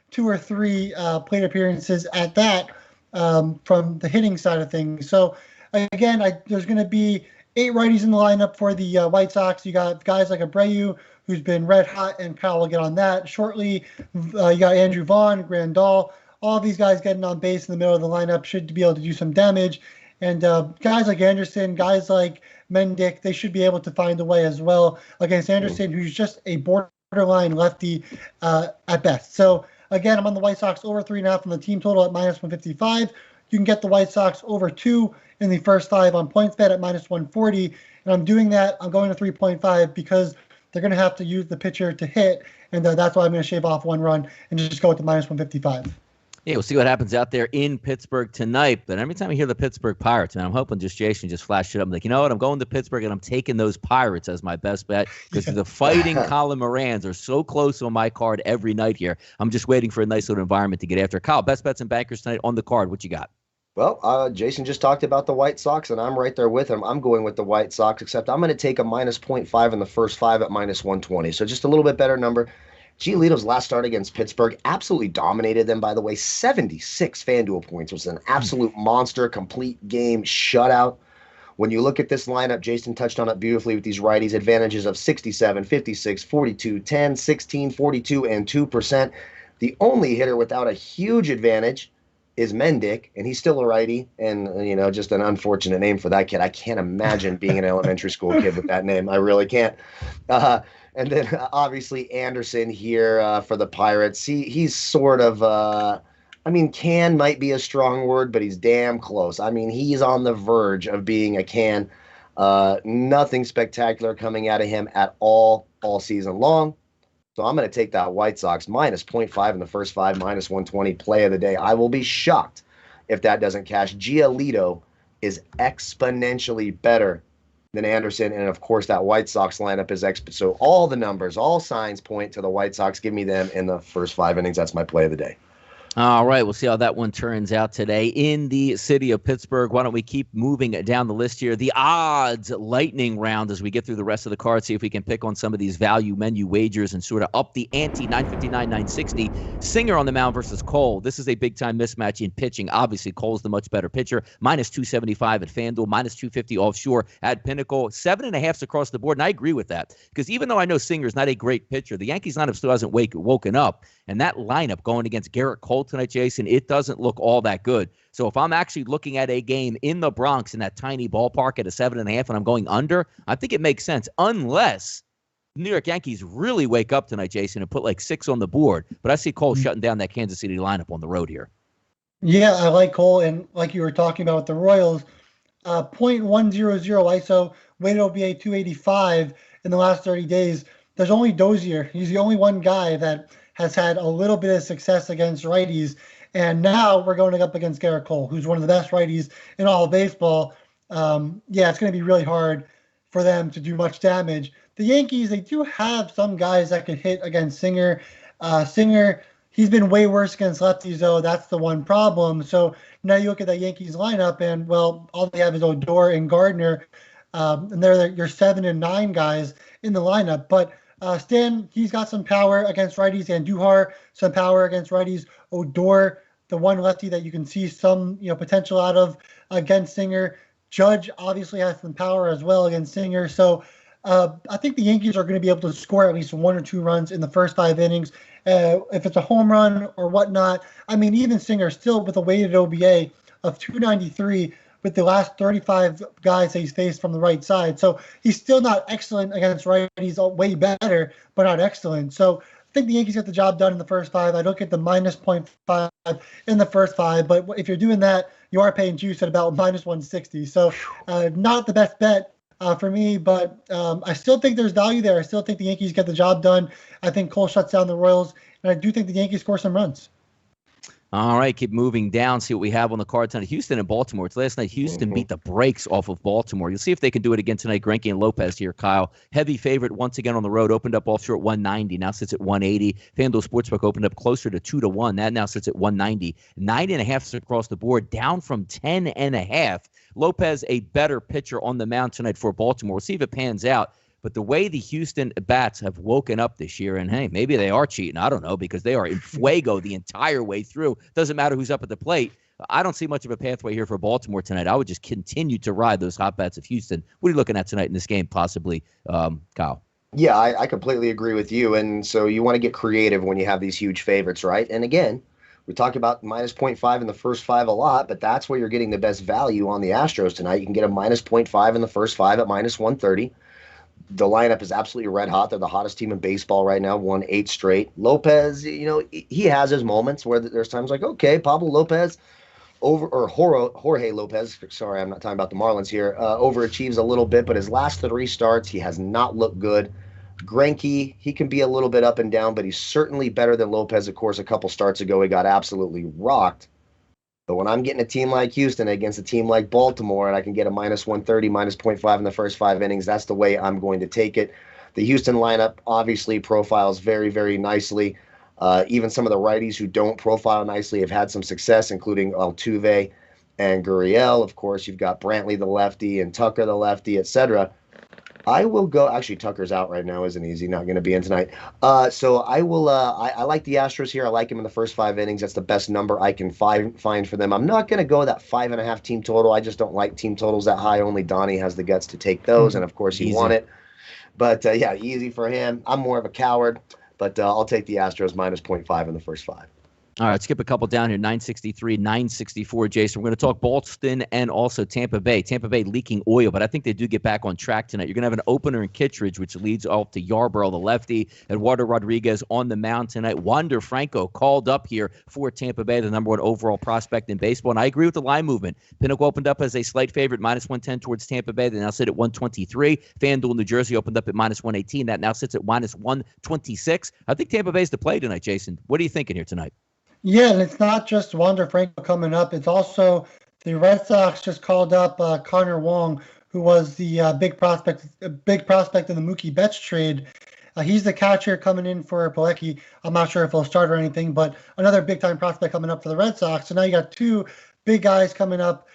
2 or 3 plate appearances at that from the hitting side of things. So, again, there's going to be 8 righties in the lineup for the White Sox. You got guys like Abreu, who's been red hot, and Kyle will get on that shortly. You got Andrew Vaughn, Grandal. All of these guys getting on base in the middle of the lineup should be able to do some damage. And guys like Anderson, guys like Mendick, they should be able to find a way as well against Anderson, who's just a borderline lefty at best. So, again, I'm on the White Sox over 3.5 on the team total at minus 155. You can get the White Sox over 2 in the first 5 on PointsBet at minus 140. And I'm doing that. I'm going to 3.5 because they're going to have to use the pitcher to hit. And that's why I'm going to shave off 1 run and just go with the minus 155. Yeah, we'll see what happens out there in Pittsburgh tonight. But every time I hear the Pittsburgh Pirates, man, I'm hoping Jason just flashed it up. I'm like, you know what? I'm going to Pittsburgh, and I'm taking those Pirates as my best bet because the Fighting Colin Morans are so close on my card every night here. I'm just waiting for a nice little environment to get after. Kyle, best bets and bankers tonight on the card. What you got? Well, Jason just talked about the White Sox, and I'm right there with him. I'm going with the White Sox, except I'm going to take a minus 0.5 in the first 5 at minus 120. So just a little bit better number. Giolito's last start against Pittsburgh absolutely dominated them, by the way. 76 FanDuel points, was an absolute monster, complete game shutout. When you look at this lineup, Jason touched on it beautifully with these righties, advantages of 67, 56, 42, 10, 16, 42, and 2%. The only hitter without a huge advantage is Mendick, and he's still a righty, and, just an unfortunate name for that kid. I can't imagine being an elementary school kid with that name. I really can't. And then obviously Anderson here for the Pirates. He's sort of, can might be a strong word, but he's damn close. He's on the verge of being a can. Nothing spectacular coming out of him at all season long. So I'm going to take that White Sox minus 0.5 in the first 5, minus 120 play of the day. I will be shocked if that doesn't cash. Giolito is exponentially better than Anderson, and of course that White Sox lineup is so all the numbers, all signs point to the White Sox. Give me them in the first 5 innings. That's my play of the day. All right, we'll see how that one turns out today in the city of Pittsburgh. Why don't we keep moving down the list here? The odds lightning round as we get through the rest of the card, see if we can pick on some of these value menu wagers and sort of up the ante. 959, 960. Singer on the mound versus Cole. This is a big-time mismatch in pitching. Obviously, Cole's the much better pitcher. Minus 275 at FanDuel, minus 250 offshore at Pinnacle. 7.5s across the board, and I agree with that. Because even though I know Singer's not a great pitcher, the Yankees lineup still hasn't woken up. And that lineup going against Garrett Cole tonight, Jason, it doesn't look all that good. So if I'm actually looking at a game in the Bronx in that tiny ballpark at a 7.5 and I'm going under, I think it makes sense unless the New York Yankees really wake up tonight, Jason, and put like 6 on the board. But I see Cole shutting down that Kansas City lineup on the road here. Yeah, I like Cole. And like you were talking about with the Royals, 0.100 ISO, weighted OBA 285 in the last 30 days. There's only Dozier. He's the only one guy that has had a little bit of success against righties. And now we're going up against Garrett Cole, who's one of the best righties in all of baseball. It's going to be really hard for them to do much damage. The Yankees, they do have some guys that can hit against Singer. Singer, he's been way worse against lefties, though. That's the one problem. So now you look at that Yankees lineup, and, well, all they have is Odor and Gardner. And they're your 7 and 9 guys in the lineup. But Stan, he's got some power against righties. Andujar, some power against righties. Odor, the one lefty that you can see some potential out of against Singer. Judge obviously has some power as well against Singer. So I think the Yankees are going to be able to score at least 1 or 2 runs in the first 5 innings. If it's a home run or whatnot, I mean, even Singer still with a weighted OBA of 293 with the last 35 guys that he's faced from the right side. So he's still not excellent against righties, way better, but not excellent. So I think the Yankees get the job done in the first 5. I don't get the minus 0.5 in the first 5, but if you're doing that, you are paying juice at about minus 160. So not the best bet for me, but I still think there's value there. I still think the Yankees get the job done. I think Cole shuts down the Royals, and I do think the Yankees score some runs. All right, keep moving down, see what we have on the card tonight. Houston and Baltimore. It's last night Houston beat the brakes off of Baltimore. You'll see if they can do it again tonight. Greinke and Lopez here, Kyle. Heavy favorite once again on the road. Opened up offshore at 190, now sits at 180. FanDuel Sportsbook opened up closer to 2-1. That now sits at 190. 9.5 across the board, down from 10.5. Lopez, a better pitcher on the mound tonight for Baltimore. We'll see if it pans out. But the way the Houston bats have woken up this year, and hey, maybe they are cheating. I don't know, because they are in fuego the entire way through. Doesn't matter who's up at the plate. I don't see much of a pathway here for Baltimore tonight. I would just continue to ride those hot bats of Houston. What are you looking at tonight in this game, possibly, Kyle? Yeah, I completely agree with you. And so you want to get creative when you have these huge favorites, right? And again, we talked about minus 0.5 in the first 5 a lot, but that's where you're getting the best value on the Astros tonight. You can get a minus 0.5 in the first 5 at minus 130. The lineup is absolutely red hot. They're the hottest team in baseball right now, won 8 straight. Lopez, he has his moments where there's times like, okay, Pablo Lopez Jorge Lopez, sorry, I'm not talking about the Marlins here, overachieves a little bit, but his last 3 starts, he has not looked good. Greinke, he can be a little bit up and down, but he's certainly better than Lopez. Of course, a couple starts ago, he got absolutely rocked. But when I'm getting a team like Houston against a team like Baltimore, and I can get a minus 130, minus 0.5 in the first 5 innings, that's the way I'm going to take it. The Houston lineup obviously profiles very, very nicely. Even some of the righties who don't profile nicely have had some success, including Altuve and Gurriel. Of course, you've got Brantley the lefty and Tucker the lefty, etc. I will go. Actually, Tucker's out right now, isn't he? Is he not going to be in tonight? So I will. I like the Astros here. I like him in the first 5 innings. That's the best number I can find for them. I'm not going to go that 5.5 team total. I just don't like team totals that high. Only Donnie has the guts to take those, and of course he won it. But yeah, easy for him. I'm more of a coward, but I'll take the Astros minus 0.5 in the first 5. All right, skip a couple down here, 963, 964, Jason. We're going to talk Boston and also Tampa Bay. Tampa Bay leaking oil, but I think they do get back on track tonight. You're going to have an opener in Kittredge, which leads off to Yarbrough, the lefty. Eduardo Rodriguez on the mound tonight. Wander Franco called up here for Tampa Bay, the number 1 overall prospect in baseball. And I agree with the line movement. Pinnacle opened up as a slight favorite, minus 110 towards Tampa Bay. They now sit at 123. FanDuel, New Jersey opened up at minus 118. That now sits at minus 126. I think Tampa Bay's the play tonight, Jason. What are you thinking here tonight? Yeah, and it's not just Wander Franco coming up. It's also the Red Sox just called up Connor Wong, who was the big prospect in the Mookie Betts trade. He's the catcher coming in for Pilecki. I'm not sure if he'll start or anything, but another big-time prospect coming up for the Red Sox. So now you got 2 big guys coming up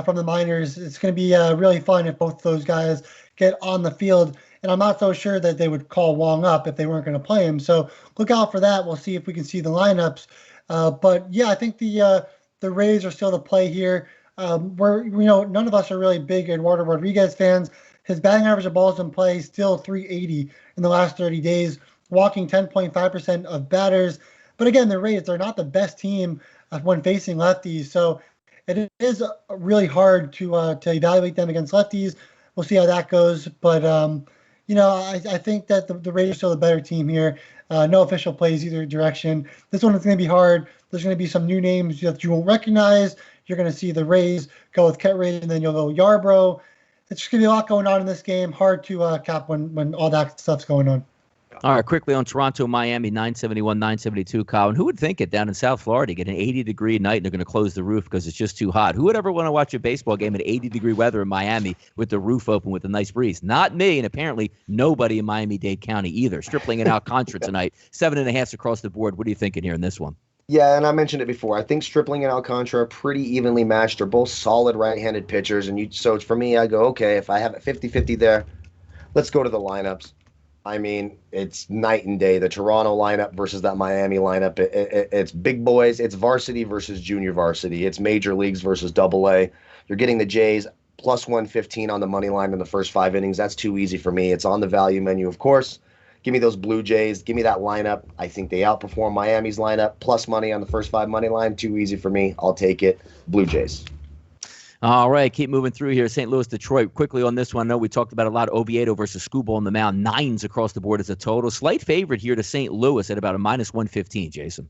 from the minors. It's going to be really fun if both of those guys get on the field. And I'm not so sure that they would call Wong up if they weren't going to play him. So look out for that. We'll see if we can see the lineups. But yeah, I think the Rays are still the play here. None of us are really big Eduardo Rodriguez fans. His batting average of balls in play still 380 in the last 30 days, walking 10.5% of batters. But again, the Rays, they're not the best team when facing lefties, so it is really hard to evaluate them against lefties. We'll see how that goes. But I think that the Rays are still the better team here. No official plays either direction. This one is going to be hard. There's going to be some new names that you won't recognize. You're going to see the Rays go with Kittredge, and then you'll go Yarbrough. It's just going to be a lot going on in this game. Hard to cap when all that stuff's going on. All right, quickly on Toronto, Miami, 971, 972, Colin. Who would think it down in South Florida, get an 80-degree night, and they're going to close the roof because it's just too hot? Who would ever want to watch a baseball game in 80-degree weather in Miami with the roof open with a nice breeze? Not me, and apparently nobody in Miami-Dade County either. Stripling and Alcantara tonight, 7.5 across the board. What are you thinking here in this one? Yeah, and I mentioned it before. I think Stripling and Alcantara are pretty evenly matched. They're both solid right-handed pitchers, and so for me, I go, okay, if I have it 50-50 there, let's go to the lineups. I mean, it's night and day. The Toronto lineup versus that Miami lineup. It's big boys. It's varsity versus junior varsity. It's major leagues versus double A. You're getting the Jays plus 115 on the money line in the first 5 innings. That's too easy for me. It's on the value menu, of course. Give me those Blue Jays. Give me that lineup. I think they outperform Miami's lineup. Plus money on the first 5 money line. Too easy for me. I'll take it. Blue Jays. All right, keep moving through here. St. Louis, Detroit. Quickly on this one, I know we talked about a lot. Oviedo versus Scuball on the mound. 9s across the board as a total. Slight favorite here to St. Louis at about a minus 115, Jason.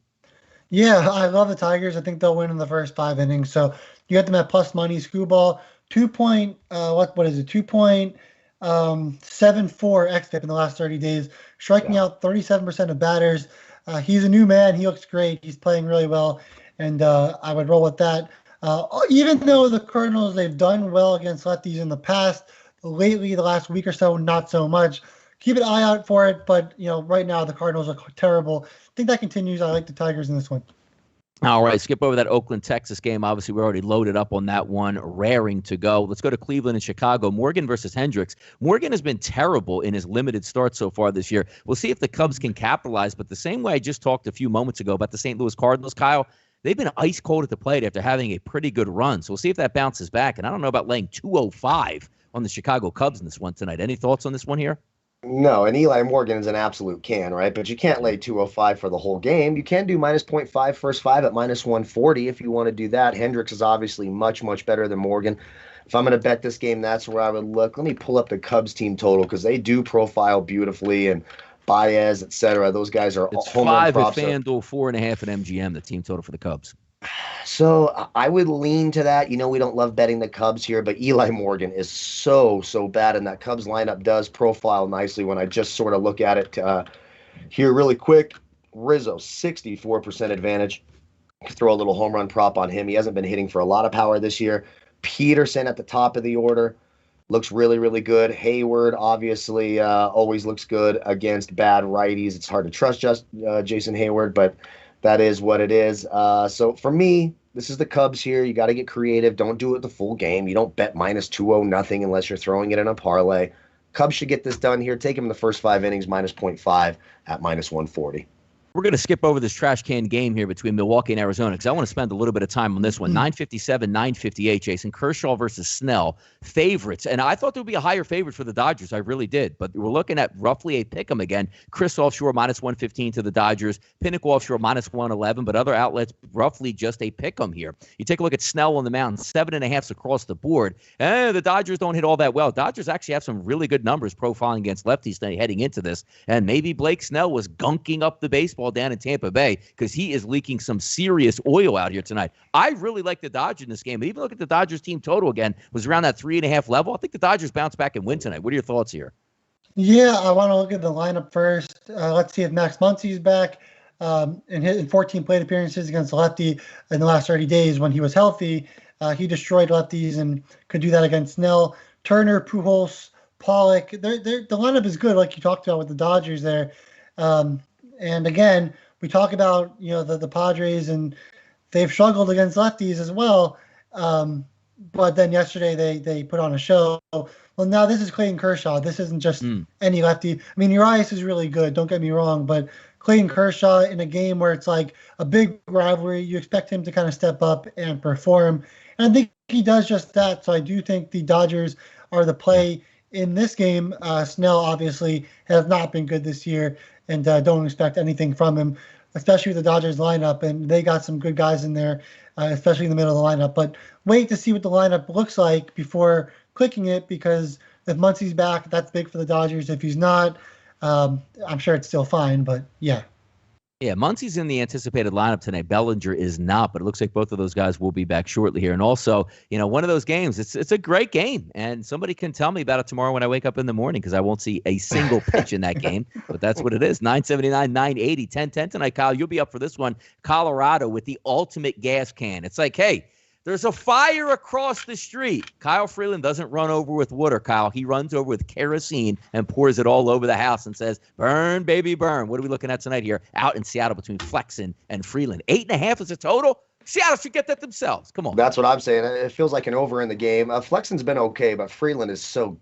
Yeah, I love the Tigers. I think they'll win in the first 5 innings. So you get them at plus money. Scuball, 2.74 xFIP in the last 30 days, striking out 37% of batters. He's a new man. He looks great. He's playing really well, and I would roll with that. Even though the Cardinals, they've done well against lefties in the past, lately, the last week or so, not so much. Keep an eye out for it, but right now the Cardinals are terrible. I think that continues. I like the Tigers in this one. All right, skip over that Oakland, Texas game. Obviously, we're already loaded up on that one, raring to go. Let's go to Cleveland and Chicago. Morgan versus Hendricks. Morgan has been terrible in his limited start so far this year. We'll see if the Cubs can capitalize, but the same way I just talked a few moments ago about the St. Louis Cardinals, Kyle, they've been ice cold at the plate after having a pretty good run. So we'll see if that bounces back. And I don't know about laying 205 on the Chicago Cubs in this one tonight. Any thoughts on this one here? No, and Eli Morgan is an absolute can, right? But you can't lay 205 for the whole game. You can do minus 0.5 first 5 at minus 140 if you want to do that. Hendricks is obviously much, much better than Morgan. If I'm going to bet this game, that's where I would look. Let me pull up the Cubs team total because they do profile beautifully, and Baez, etc. Those guys are it's home 5 run at props. FanDuel, 4.5 at MGM, the team total for the Cubs. So I would lean to that. We don't love betting the Cubs here, but Eli Morgan is so bad, and that Cubs lineup does profile nicely when I just sort of look at it here really quick. Rizzo, 64% advantage. Throw a little home run prop on him. He hasn't been hitting for a lot of power this year. Peterson at the top of the order looks really, really good. Hayward, obviously, always looks good against bad righties. It's hard to trust Jason Hayward, but that is what it is. So for me, this is the Cubs here. You got to get creative. Don't do it the full game. You don't bet minus 2-0 nothing unless you're throwing it in a parlay. Cubs should get this done here. Take them in the first 5 innings, minus 0.5 at minus 140. We're going to skip over this trash can game here between Milwaukee and Arizona because I want to spend a little bit of time on this one. 957, 958, Jason. Kershaw versus Snell. Favorites. And I thought there would be a higher favorite for the Dodgers. I really did. But we're looking at roughly a pick'em again. Chris Offshore minus 115 to the Dodgers. Pinnacle Offshore minus 111. But other outlets roughly just a pick'em here. You take a look at Snell on the mound. 7.5s across the board. The Dodgers don't hit all that well. Dodgers actually have some really good numbers profiling against lefties heading into this. And maybe Blake Snell was gunking up the baseball down in Tampa Bay because he is leaking some serious oil out here tonight. I really like the Dodgers in this game. But even look at the Dodgers team total again, was around that 3.5 level. I think the Dodgers bounce back and win tonight. What are your thoughts here? Yeah, I want to look at the lineup first. Let's see if Max Muncy's back in 14 plate appearances against the lefty in the last 30 days when he was healthy. He destroyed lefties and could do that against Snell. Turner, Pujols, Pollock. The lineup is good, like you talked about with the Dodgers there. And again, we talk about the Padres, and they've struggled against lefties as well. But then yesterday they put on a show. Well, now this is Clayton Kershaw. This isn't just any lefty. I mean, Urias is really good. Don't get me wrong, but Clayton Kershaw in a game where it's like a big rivalry, you expect him to kind of step up and perform. And I think he does just that. So I do think the Dodgers are the play in this game. Snell obviously has not been good this year, and don't expect anything from him, especially with the Dodgers lineup. And they got some good guys in there, especially in the middle of the lineup. But wait to see what the lineup looks like before clicking it, because if Muncy's back, that's big for the Dodgers. If he's not, I'm sure it's still fine. But yeah. Yeah, Muncy's in the anticipated lineup tonight. Bellinger is not, but it looks like both of those guys will be back shortly here. And also, one of those games, it's a great game, and somebody can tell me about it tomorrow when I wake up in the morning because I won't see a single pitch in that game, but that's what it is. 979, 980, 1010 tonight, Kyle. You'll be up for this one. Colorado with the ultimate gas can. It's like, hey, there's a fire across the street. Kyle Freeland doesn't run over with water, Kyle. He runs over with kerosene and pours it all over the house and says, burn, baby, burn. What are we looking at tonight here out in Seattle between Flexen and Freeland? 8.5 is a total? Seattle should get that themselves. Come on. That's what I'm saying. It feels like an over in the game. Flexen's been okay, but Freeland is so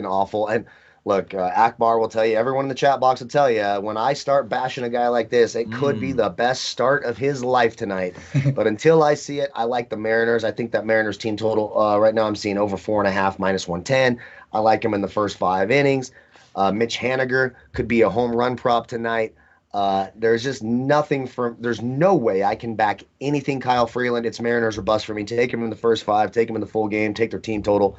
awful. And Look, Akbar will tell you, everyone in the chat box will tell you, when I start bashing a guy like this, it could be the best start of his life tonight. But until I see it, I like the Mariners. I think that Mariners team total, right now I'm seeing over 4.5, -110. I like him in the first 5 innings. Mitch Haniger could be a home run prop tonight. There's just there's no way I can back anything Kyle Freeland. It's Mariners or bust for me. Take him in the first 5, take him in the full game, take their team total.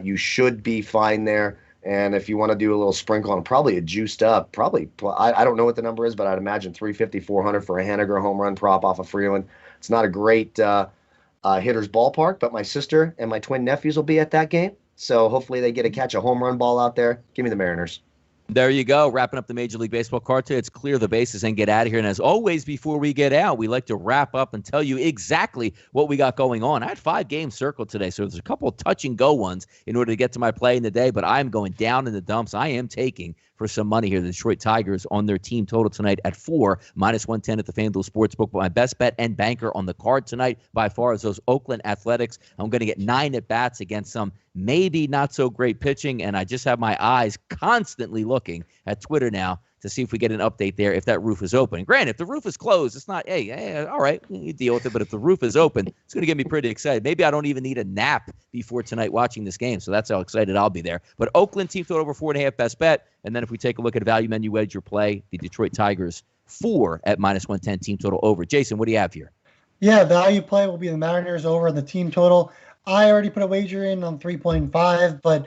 You should be fine there. And if you want to do a little sprinkle on probably a juiced up, I don't know what the number is, but I'd imagine 350, 400 for a Haniger home run prop off of Freeland. It's not a great hitter's ballpark, but my sister and my twin nephews will be at that game. So hopefully they get to catch a home run ball out there. Give me the Mariners. There you go. Wrapping up the Major League Baseball card today. Let's clear the bases and get out of here. And as always, before we get out, we like to wrap up and tell you exactly what we got going on. I had 5 games circled today, so there's a couple of touch-and-go ones in order to get to my play in the day, but I'm going down in the dumps. I am taking for some money here the Detroit Tigers on their team total tonight at 4, -110 at the FanDuel Sportsbook. But my best bet and banker on the card tonight by far is those Oakland Athletics. I'm going to get 9 at-bats against some maybe not so great pitching, and I just have my eyes constantly looking at Twitter now to see if we get an update there if that roof is open. Granted, if the roof is closed, it's not, hey, all right, you deal with it. But if the roof is open, it's going to get me pretty excited. Maybe I don't even need a nap before tonight watching this game, so that's how excited I'll be there. But Oakland team total over 4.5, best bet. And then if we take a look at a value menu wager play, the Detroit Tigers 4 at -110 team total over. Jason, what do you have here? Yeah, value play will be the Mariners over the team total. I already put a wager in on 3.5, but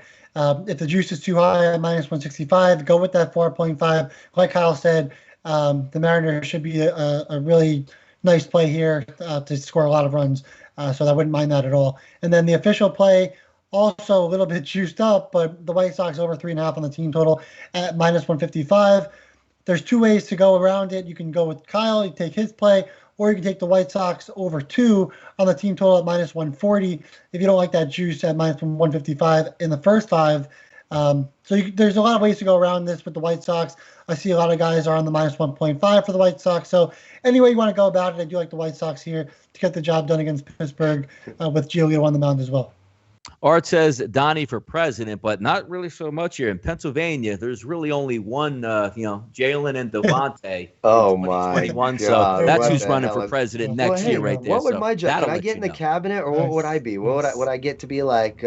if the juice is too high at -165, go with that 4.5. Like Kyle said, the Mariners should be a really nice play here to score a lot of runs. So I wouldn't mind that at all. And then the official play, also a little bit juiced up, but the White Sox over 3.5 on the team total at -155. There's 2 ways to go around it. You can go with Kyle, you take his play, or you can take the White Sox over 2 on the team total at -140 if you don't like that juice at -155 in the first 5. There's a lot of ways to go around this with the White Sox. I see a lot of guys are on the -1.5 for the White Sox. So any way you want to go about it, I do like the White Sox here to get the job done against Pittsburgh with Giolito on the mound as well. Art says Donnie for president, but not really so much here. In Pennsylvania, there's really only one, Jalen and Devontae. Oh, my God. So that's who's running for president next year right there. What would my job? Can I get in the cabinet, or what would I be? What would I get to be like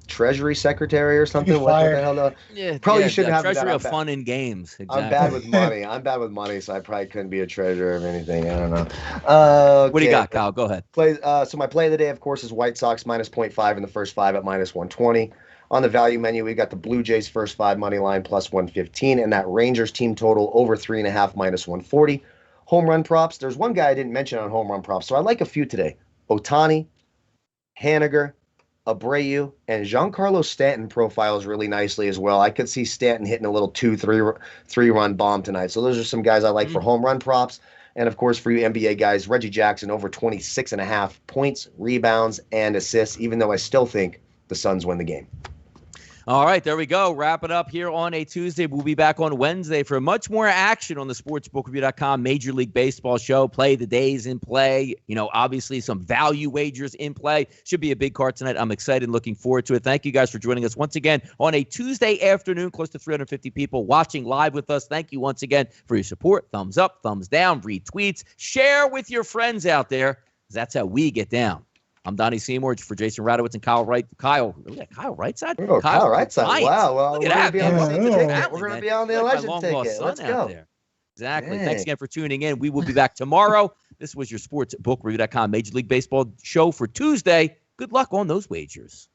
Treasury Secretary or something? What the hell? No? Yeah, probably shouldn't have Treasury of Fun and Games. Exactly. I'm bad with money, so I probably couldn't be a treasurer of anything. I don't know. Okay. What do you got, Kyle? Go ahead. So my play of the day, of course, is White Sox -0.5 in the first 5 at -120. On the value menu, we got the Blue Jays first 5 money line +115, and that Rangers team total over 3.5 -140. Home run props. There's one guy I didn't mention on home run props, so I like a few today. Ohtani, Haniger, Abreu, and Giancarlo Stanton profiles really nicely as well. I could see Stanton hitting a little 2-3 run bomb tonight. So those are some guys I like for home run props. And of course, for you NBA guys, Reggie Jackson over 26.5 points, rebounds, and assists, even though I still think the Suns win the game. All right, there we go. Wrap it up here on a Tuesday. We'll be back on Wednesday for much more action on the sportsbookreview.com Major League Baseball show. Play the days in play. Obviously some value wagers in play. Should be a big card tonight. I'm excited and looking forward to it. Thank you guys for joining us once again on a Tuesday afternoon. Close to 350 people watching live with us. Thank you once again for your support. Thumbs up, thumbs down, retweets. Share with your friends out there. That's how we get down. I'm Donnie Seymour for Jason Radowitz and Kyle RightSide? Oh, Kyle RightSide. Wow. Well, we're going to be on the election ticket. We're going to be on the election ticket. Let's go. There. Exactly. Dang. Thanks again for tuning in. We will be back tomorrow. This was your sportsbookreview.com Major League Baseball show for Tuesday. Good luck on those wagers.